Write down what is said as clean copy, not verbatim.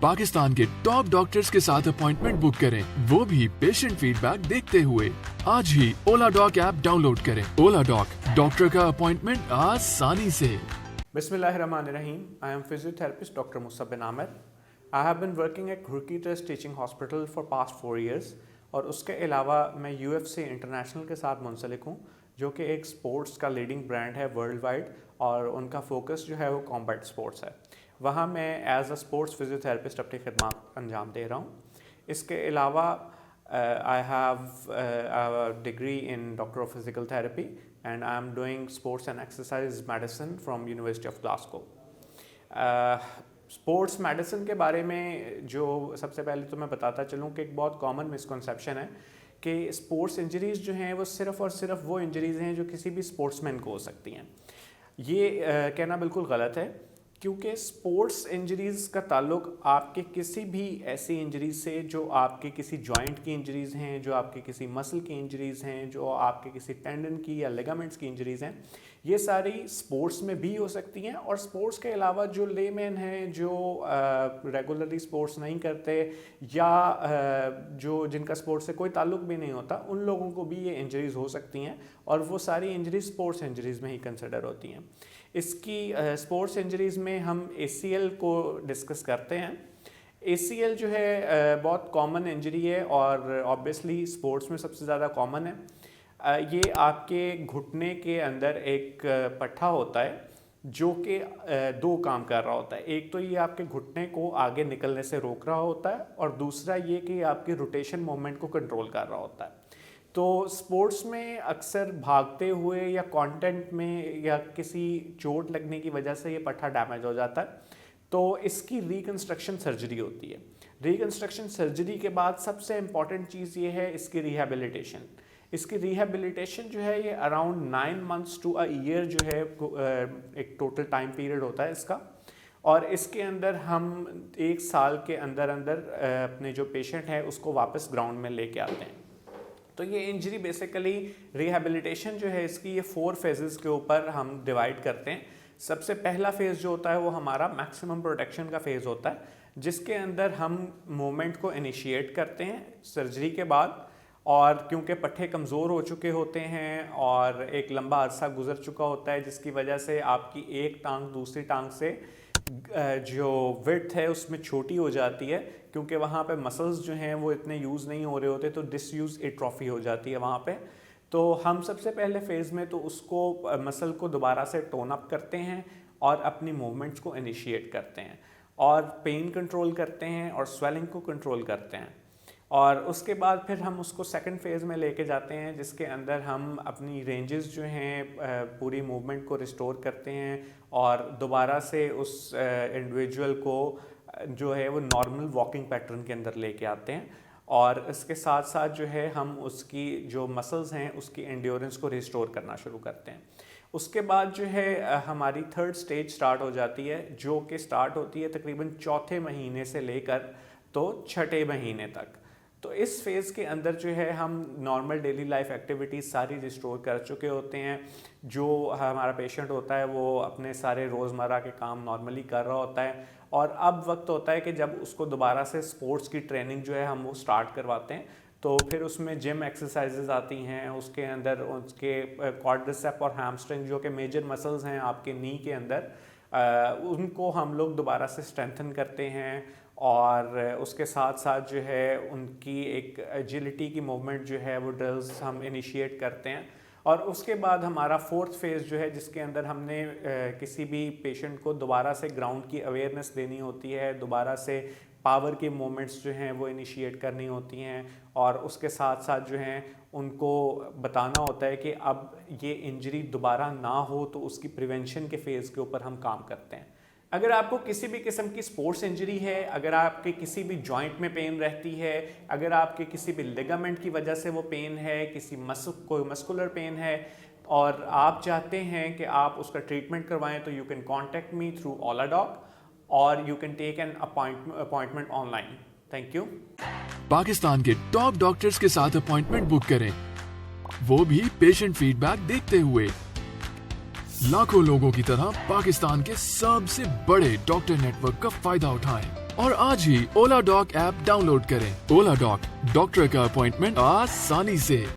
पाकिस्तान के top doctors के साथ अपॉइंटमेंट बुक करें, वो भी पेशेंट फीडबैक देखते हुए। आज ही ओला डॉक ऐप डाउनलोड करें। ओला डॉक, डॉक्टर का अपॉइंटमेंट आसानी से। Bismillahirrahmanirrahim. I am physiotherapist Dr. Musa bin Amir. I have been working at Ghurki Trust Teaching Hospital for past 4 years और उसके अलावा मैं UFC इंटरनेशनल के साथ मुंसलिक हूँ, जो कि एक स्पोर्ट्स का लीडिंग ब्रांड है वर्ल्ड वाइड, और उनका फोकस जो है वो कॉम्बैट स्पोर्ट्स है। वहाँ मैं एज अ स्पोर्ट्स फिजियोथेरेपिस्ट अपनी खिदमत अंजाम दे रहा हूँ। इसके अलावा I have degree in doctor of physical therapy and I am doing sports and exercise medicine from university of Glasgow. Sports medicine के बारे में जो सबसे पहले तो मैं बताता चलूँ कि एक बहुत कॉमन मिसकंसेप्शन है कि स्पोर्ट्स इंजरीज़ जो हैं वो सिर्फ़ और सिर्फ वो इंजरीज़ हैं जो किसी भी स्पोर्ट्समैन को हो सकती हैं। ये कहना बिल्कुल गलत है, क्योंकि स्पोर्ट्स इंजरीज़ का ताल्लुक आपके किसी भी ऐसी इंजरीज़ से जो आपके किसी जॉइंट की इंजरीज़ हैं, जो आपके किसी मसल की इंजरीज़ हैं, जो आपके किसी टेंडन की या लिगामेंट्स की इंजरीज़ हैं, ये सारी स्पोर्ट्स में भी हो सकती हैं। और स्पोर्ट्स के अलावा जो लेमैन हैं, जो रेगुलरली स्पोर्ट्स नहीं करते या जो जिनका स्पोर्ट्स से कोई ताल्लुक भी नहीं होता, उन लोगों को भी ये इंजरीज़ हो सकती हैं, और वो सारी इंजरीज़ स्पोर्ट्स इंजरीज़ में ही कंसिडर होती हैं। इसकी स्पोर्ट्स इंजरीज़ में हम ACL को डिस्कस करते हैं। ACL जो है बहुत कॉमन इंजरी है और ऑब्वियसली स्पोर्ट्स में सबसे ज़्यादा कॉमन है। ये आपके घुटने के अंदर एक पट्टा होता है जो कि दो काम कर रहा होता है। एक तो ये आपके घुटने को आगे निकलने से रोक रहा होता है, और दूसरा ये कि आपके रोटेशन मोमेंट को कंट्रोल कर रहा होता है। तो स्पोर्ट्स में अक्सर भागते हुए या कंटेंट में या किसी चोट लगने की वजह से ये पट्टा डैमेज हो जाता है, तो इसकी रिकंस्ट्रक्शन सर्जरी होती है। रिकंस्ट्रक्शन सर्जरी के बाद सबसे इम्पॉर्टेंट चीज़ ये है इसकी रिहैबिलिटेशन। इसकी रिहैबिलिटेशन जो है ये around 9 months to a year जो है एक टोटल टाइम पीरियड होता है इसका, और इसके अंदर हम 1 साल के अंदर अंदर अपने जो पेशेंट है उसको वापस ग्राउंड में लेके आते हैं। तो ये इंजरी बेसिकली रिहैबिलिटेशन जो है इसकी ये 4 फेजेस के ऊपर हम डिवाइड करते हैं। सबसे पहला फेज़ जो होता है वो हमारा मैक्सिमम प्रोटेक्शन का फेज़ होता है, जिसके अंदर हम मूवमेंट को इनिशिएट करते हैं सर्जरी के बाद। और क्योंकि पट्टे कमज़ोर हो चुके होते हैं और एक लंबा अरसा गुजर चुका होता है, जिसकी वजह से आपकी एक टांग दूसरी टांग से जो विड्थ है उसमें छोटी हो जाती है, क्योंकि वहाँ पे मसल्स जो हैं वो इतने यूज़ नहीं हो रहे होते, तो डिसयूज़ एट्रोफी हो जाती है वहाँ पे। तो हम सबसे पहले फेज़ में तो उसको मसल को दोबारा से टोन अप करते हैं और अपनी मूवमेंट्स को इनिशिएट करते हैं, और पेन कंट्रोल करते हैं और स्वेलिंग को कंट्रोल करते हैं। और उसके बाद फिर हम उसको सेकंड फेज़ में लेके जाते हैं, जिसके अंदर हम अपनी रेंजेस जो हैं पूरी मूवमेंट को रिस्टोर करते हैं और दोबारा से उस इंडिविजुअल को जो है वो नॉर्मल वॉकिंग पैटर्न के अंदर लेके आते हैं। और इसके साथ साथ जो है हम उसकी जो मसल्स हैं उसकी एंड्योरेंस को रिस्टोर करना शुरू करते हैं। उसके बाद जो है हमारी थर्ड स्टेज स्टार्ट हो जाती है, जो कि स्टार्ट होती है तकरीबन चौथे महीने से लेकर तो 6ठे महीने तक। तो इस फेज़ के अंदर जो है हम नॉर्मल डेली लाइफ एक्टिविटीज़ सारी रिस्टोर कर चुके होते हैं। जो हमारा पेशेंट होता है वो अपने सारे रोज़मर्रा के काम नॉर्मली कर रहा होता है, और अब वक्त होता है कि जब उसको दोबारा से स्पोर्ट्स की ट्रेनिंग जो है हम वो स्टार्ट करवाते हैं। तो फिर उसमें जिम एक्सरसाइजेज आती हैं, उसके अंदर उसके क्वाड्रिसेप और हैमस्ट्रिंग जो कि मेजर मसल्स हैं आपके नी के अंदर, उनको हम लोग दोबारा से स्ट्रेंथन करते हैं। और उसके साथ साथ जो है उनकी एक एजिलिटी की मूवमेंट जो है वो ड्रिल्स हम इनिशिएट करते हैं। और उसके बाद हमारा 4th फेज़ जो है, जिसके अंदर हमने किसी भी पेशेंट को दोबारा से ग्राउंड की अवेयरनेस देनी होती है, दोबारा से पावर के मोमेंट्स जो हैं वो इनिशिएट करनी होती हैं, और उसके साथ साथ जो हैं उनको बताना होता है कि अब ये इंजरी दोबारा ना हो, तो उसकी प्रिवेंशन के फेज़ के ऊपर हम काम करते हैं। अगर आपको किसी भी किस्म की स्पोर्ट्स इंजरी है, अगर आपके किसी भी जॉइंट में पेन रहती है, अगर आपके किसी भी लिगामेंट की वजह से वो पेन है, किसी कोई मस्कुलर पेन है, और आप चाहते हैं कि आप उसका ट्रीटमेंट करवाएं, तो you can contact me through Oladoc, और you can take an appointment online. Thank you. Pakistan के टॉप डॉक्टर्स के साथ अपॉइंटमेंट बुक करें, वो भी पेशेंट फीडबैक देखते हुए। लाखों लोगों की तरह पाकिस्तान के सबसे बड़े डॉक्टर नेटवर्क का फायदा उठाएं। और आज ही ओला डॉक ऐप डाउनलोड करें। ओला डॉक, डॉक्टर का अपॉइंटमेंट आसानी से।